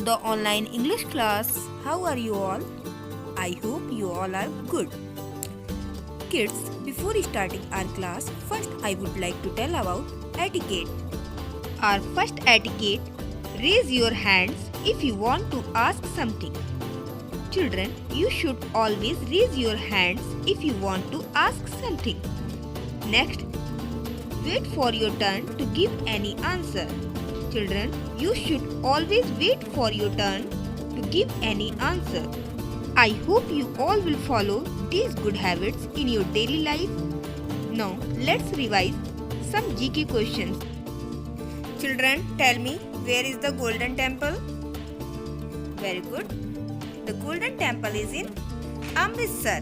to the online English class. How are you all? I hope you all are good. Kids, before starting our class, first I would like to tell about etiquette. Our first etiquette, raise your hands if you want to ask something. Children, you should always raise your hands if you want to ask something. Next, wait for your turn to give any answer. Children, you should always wait for your turn to give any answer. I hope you all will follow these good habits in your daily life. Now, let's revise some GK questions. Children, tell me, where is the Golden Temple? Very good. The Golden Temple is in Amritsar.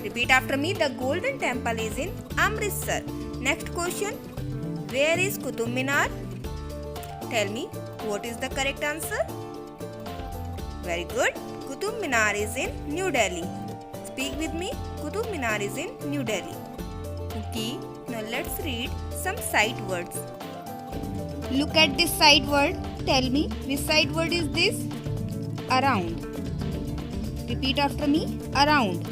Repeat after me. The Golden Temple is in Amritsar. Next question. Where is Qutub Minar? Tell me, what is the correct answer? Very good. Qutub Minar is in New Delhi. Speak with me. Qutub Minar is in New Delhi. Okay. Now let's read some sight words. Look at this sight word. Tell me, which sight word is this? Around. Repeat after me. Around.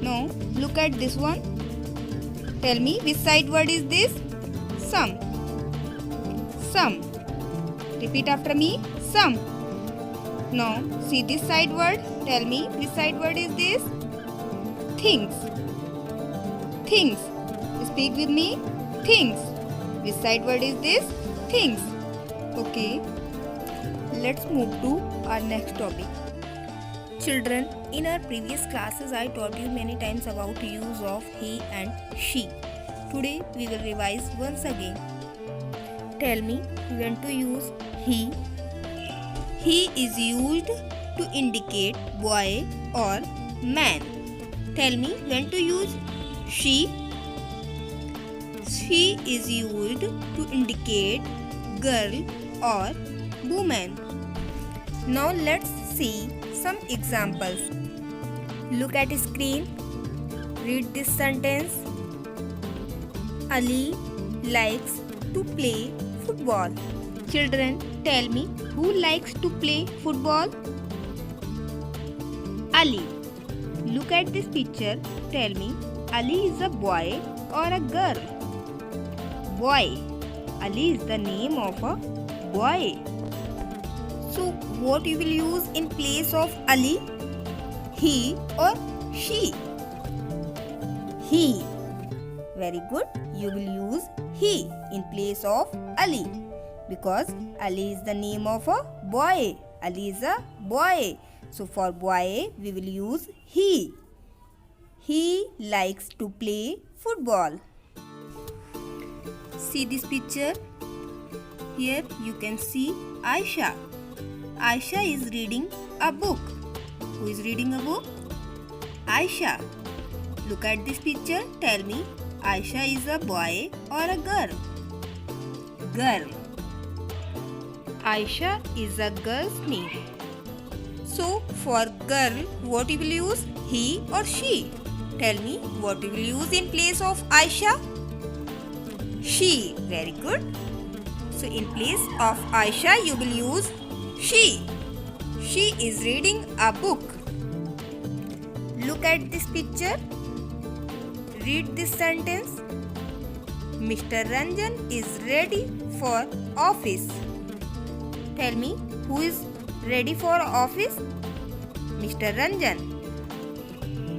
Now, look at this one. Tell me, which sight word is this? Some. Some. Repeat after me. Some. Now, see this side word. Tell me, which side word is this? Things. Things. Speak with me. Things. Which side word is this? Things. Okay. Let's move to our next topic. Children, in our previous classes, I taught you many times about use of he and she. Today, we will revise once again. Tell me when to use he. He is used to indicate boy or man. Tell me when to use she. She is used to indicate girl or woman. Now let's see some examples. Look at the screen. Read this sentence. Ali likes to play football. Children, tell me, who likes to play football? Ali. Look at this picture. Tell me, Ali is a boy or a girl? Boy. Ali is the name of a boy. So, what you will use in place of Ali? He or she? He. Very good. You will use he in place of Ali. Because Ali is the name of a boy. Ali is a boy. So for boy, we will use he. He likes to play football. See this picture. Here you can see Aisha. Aisha is reading a book. Who is reading a book? Aisha. Look at this picture. Tell me, Aisha is a boy or a girl? Girl. Aisha is a girl's name. So, for girl, what you will use? He or she? Tell me, what you will use in place of Aisha? She. Very good. So, in place of Aisha, you will use she. She is reading a book. Look at this picture. Read this sentence. Mr. Ranjan is ready for office. Tell me, who is ready for office? Mr. Ranjan.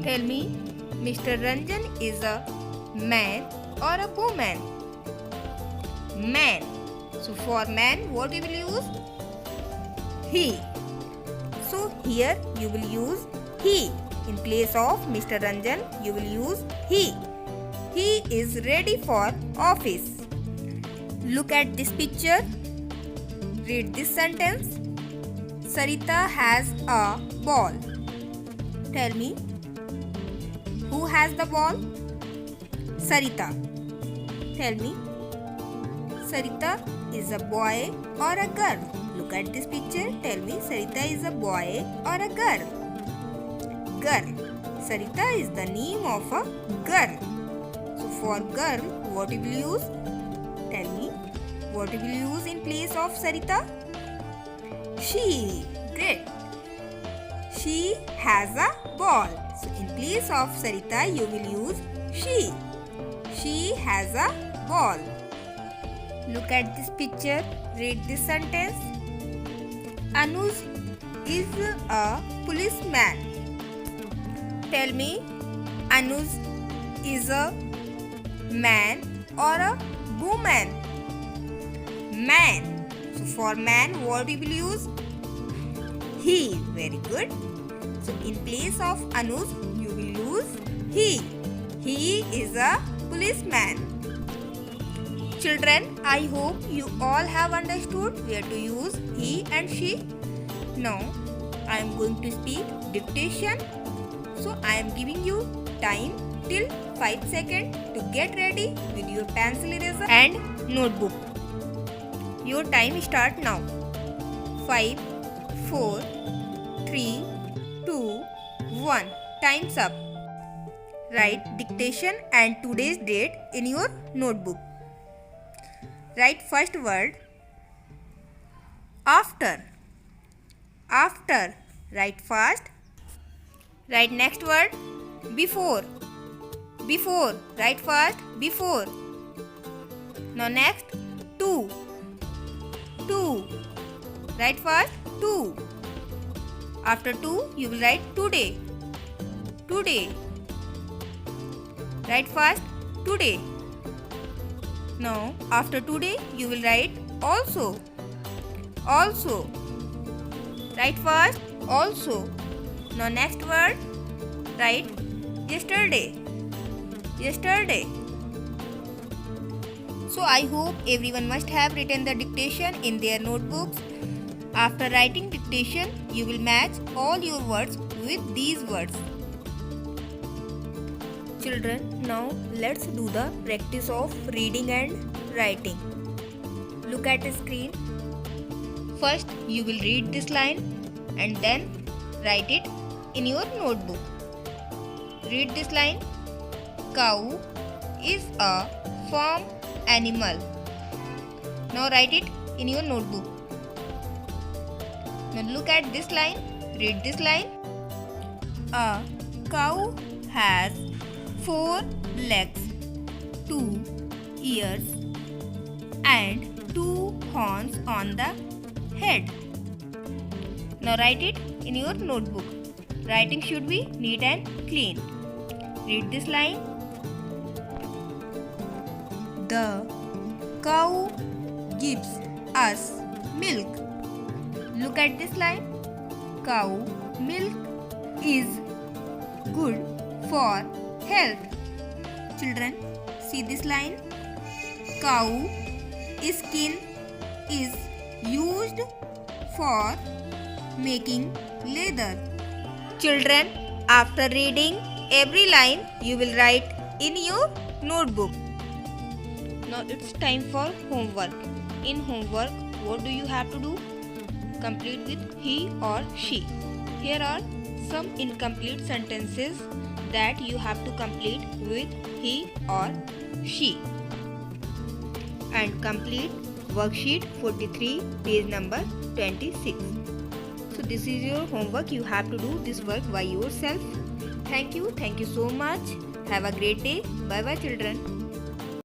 Tell me, Mr. Ranjan is a man or a woman? Man. So for man, what you will use? He. So here you will use he. In place of Mr. Ranjan, you will use he. He is ready for office. Look at this picture. Read this sentence. Sarita has a ball. Tell me, who has the ball? Sarita. Tell me, Sarita is a boy or a girl? Look at this picture. Tell me, Sarita is a boy or a girl? Girl. Sarita is the name of a girl. So for girl, what you will use? Tell me, what you will use in place of Sarita? She. Great. She has a ball. So in place of Sarita, you will use she. She has a ball. Look at this picture. Read this sentence. Anuj is a policeman. Tell me, Anuj is a man or a woman? Man. So for man, what we will use? He. Very good. So in place of Anuj, you will use he. He is a policeman. Children, I hope you all have understood where to use he and she. Now, I am going to speak dictation. So I am giving you time till 5 seconds to get ready with your pencil eraser and notebook. Your time start now. 5, 4, 3, 2, 1. Time's up. Write dictation and today's date in your notebook. Write first word after. After. Write fast. Write next word before. Before. Write fast. Before. Now next to. To. Write fast. To. After to, you will write today. Today. Write fast. Today. Now, after today, you will write also. Also. Write fast. Also. Now, next word, write yesterday. Yesterday. So, I hope everyone must have written the dictation in their notebooks. After writing dictation, you will match all your words with these words. Children, now let's do the practice of reading and writing. Look at the screen. First, you will read this line and then write it in your notebook. Read this line. Cow is a farm animal. Now write it in your notebook. Now look at this line. Read this line. A cow has 4 legs, 2 ears and 2 horns on the head. Now write it in your notebook. Writing should be neat and clean. Read this line. The cow gives us milk. Look at this line. Cow milk is good for health. Children, see this line. Cow skin is used for making leather. Children, after reading every line, you will write in your notebook. Now it's time for homework. In homework, what do you have to do? Complete with he or she. Here are some incomplete sentences that you have to complete with he or she. And complete worksheet 43, page number 26. So this is your homework. You have to do this work by yourself. Thank you so much. Have a great day. Bye bye children.